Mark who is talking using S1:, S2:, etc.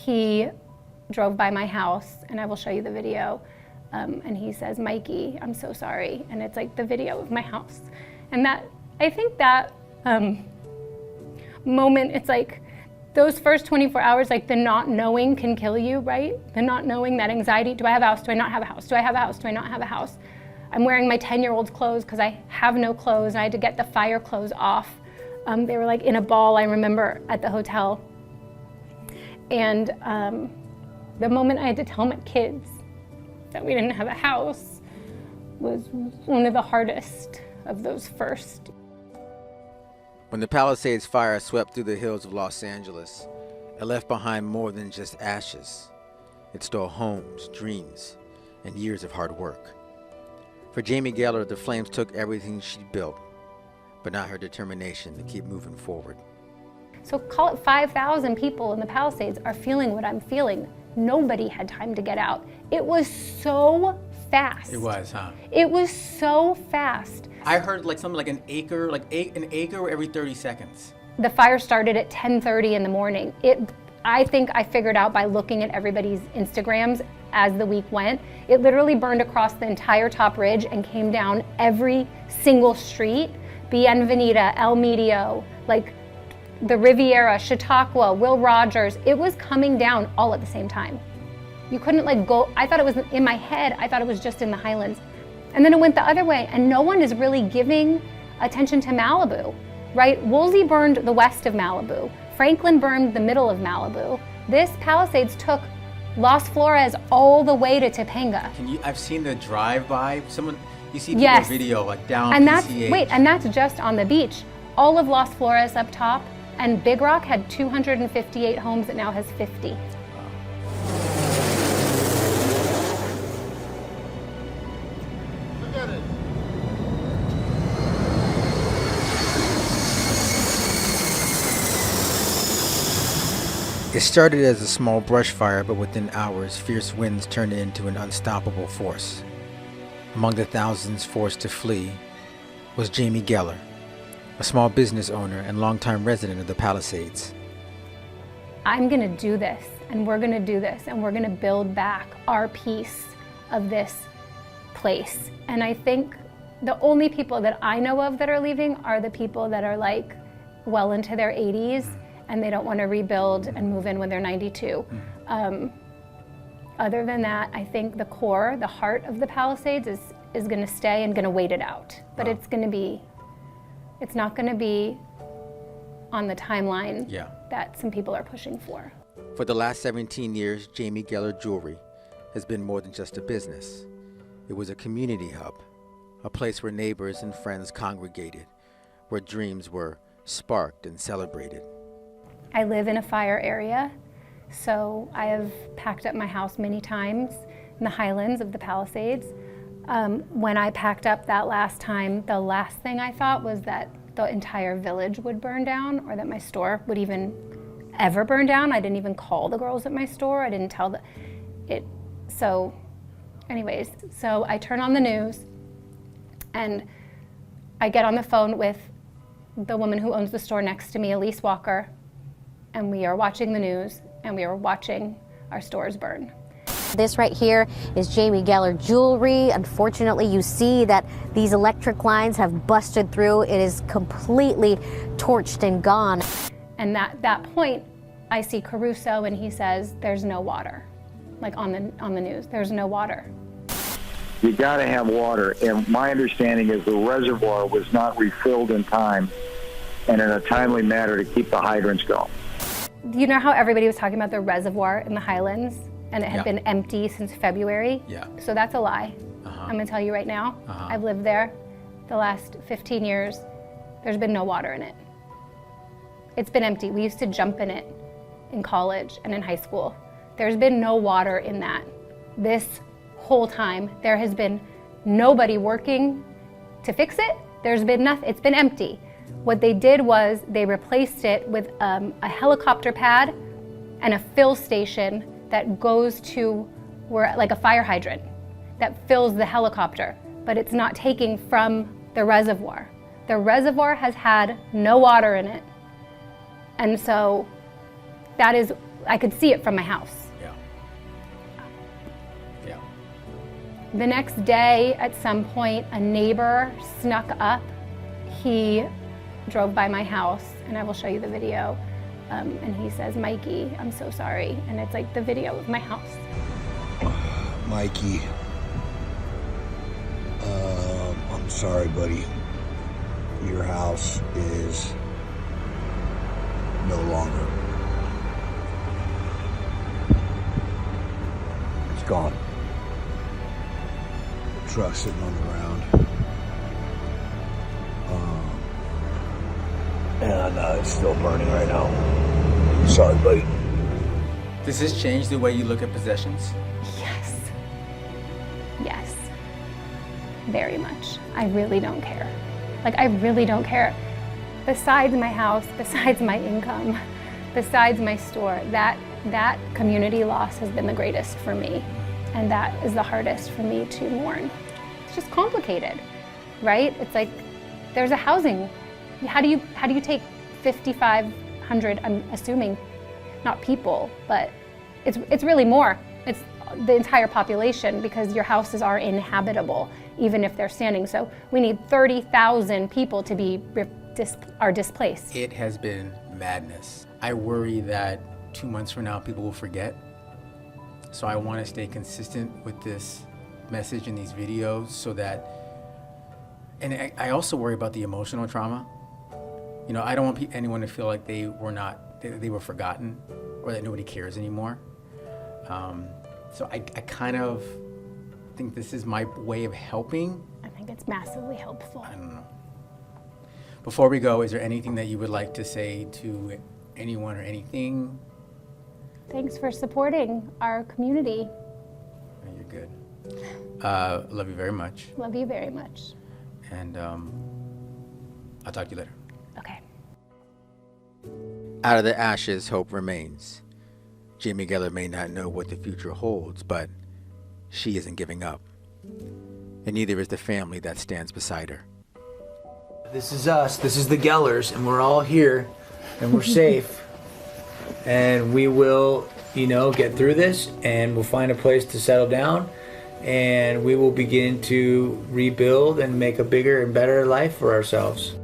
S1: he drove by my house, and I will show you the video, and he says, "Mikey, I'm so sorry." And it's like the video of my house. And that, I think that moment, it's like those first 24 hours, like the not knowing can kill you, right? The not knowing, that anxiety, do I have a house, do I not have a house? Do I have a house, do I not have a house? I'm wearing my 10-year-old's clothes because I have no clothes, and I had to get the fire clothes off. They were like in a ball, I remember, at the hotel. And the moment I had to tell my kids that we didn't have a house was one of the hardest of those first.
S2: When the Palisades fire swept through the hills of Los Angeles, it left behind more than just ashes. It stole homes, dreams, and years of hard work. For Jaimie Geller, the flames took everything she'd built, but not her determination to keep moving forward.
S1: So call it 5,000 people in the Palisades are feeling what I'm feeling. Nobody had time to get out. It was so fast.
S3: It was, huh?
S1: It was so fast.
S3: I heard like something like an acre every 30 seconds.
S1: The fire started at 10:30 in the morning. I think I figured out by looking at everybody's Instagrams as the week went. It literally burned across the entire top ridge and came down every single street. Bienvenida, El Medio, like the Riviera, Chautauqua, Will Rogers. It was coming down all at the same time. You couldn't like go, I thought it was in my head, I thought it was just in the Highlands. And then it went the other way, and no one is really giving attention to Malibu, right? Woolsey burned the west of Malibu. Franklin burned the middle of Malibu. This Palisades took Las Flores all the way to Topanga.
S3: I've seen the drive-by, you see
S1: Yes.
S3: video like down
S1: And
S3: PCH.
S1: that's just on the beach. All of Las Flores up top, and Big Rock had 258 homes, it now has 50.
S2: It started as a small brush fire, but within hours, fierce winds turned it into an unstoppable force. Among the thousands forced to flee was Jaimie Geller, a small business owner and longtime resident of the Palisades.
S1: I'm gonna do this, and we're gonna do this, and we're gonna build back our piece of this place. And I think the only people that I know of that are leaving are the people that are like well into their 80s, and they don't want to rebuild and move in when they're 92. Other than that, I think the core, the heart of the Palisades is gonna stay and gonna wait it out. But it's not gonna be on the timeline that some people are pushing for.
S2: For the last 17 years, Jaimie Geller Jewelry has been more than just a business. It was a community hub, a place where neighbors and friends congregated, where dreams were sparked and celebrated.
S1: I live in a fire area, so I have packed up my house many times in the Highlands of the Palisades. When I packed up that last time, the last thing I thought was that the entire village would burn down, or that my store would even ever burn down. I didn't even call the girls at my store. I didn't tell it. So anyways, so I turn on the news and I get on the phone with the woman who owns the store next to me, Elise Walker, and we are watching the news, and we are watching our stores burn.
S4: This right here is Jaimie Geller Jewelry. Unfortunately, you see that these electric lines have busted through. It is completely torched and gone.
S1: And at that point, I see Caruso, and he says, "There's no water," like on the news. There's no water.
S5: You got to have water, and my understanding is the reservoir was not refilled in time and in a timely manner to keep the hydrants going.
S1: You know how everybody was talking about the reservoir in the Highlands, and it had been empty since February?
S3: Yeah.
S1: So that's a lie. I'm gonna tell you right now. I've lived there the last 15 years. There's been no water in it. It's been empty. We used to jump in it in college and in high school. There's been no water in that. This whole time, there has been nobody working to fix it. There's been nothing, it's been empty. What they did was they replaced it with a helicopter pad and a fill station that goes to where, like a fire hydrant that fills the helicopter, but it's not taking from the reservoir. The reservoir has had no water in it. And so that is I could see it from my house.
S3: Yeah. Yeah.
S1: The next day, at some point, a neighbor snuck up. He drove by my house, and I will show you the video. And he says, "Mikey, I'm so sorry." And it's like the video of my house.
S6: Mikey, I'm sorry, buddy. Your house is no longer. It's gone. The truck's sitting on the ground. And it's still burning right now. Sorry, buddy.
S3: Does this change the way you look at possessions?
S1: Yes. Yes. Very much. I really don't care. Like, I really don't care. Besides my house, besides my income, besides my store, that community loss has been the greatest for me. And that is the hardest for me to mourn. It's just complicated, right? It's like there's a housing. How do you take 5,500, I'm assuming, not people, but it's really more. It's the entire population, because your houses are inhabitable, even if they're standing. So we need 30,000 people to be displaced.
S3: It has been madness. I worry that 2 months from now, people will forget. So I want to stay consistent with this message in these videos so that, and I also worry about the emotional trauma. You know, I don't want anyone to feel like they were forgotten, or that nobody cares anymore. So I kind of think this is my way of helping.
S1: I think it's massively helpful.
S3: I don't know. Before we go, is there anything that you would like to say to anyone or anything?
S1: Thanks for supporting our community.
S3: You're good. Love you very much.
S1: Love you very much.
S3: And I'll talk to you later.
S1: Okay.
S2: Out of the ashes, hope remains. Jaimie Geller may not know what the future holds, but she isn't giving up. And neither is the family that stands beside her.
S7: This is us. This is the Gellers, and we're all here, and we're safe. And we will, get through this, and we'll find a place to settle down, and we will begin to rebuild and make a bigger and better life for ourselves.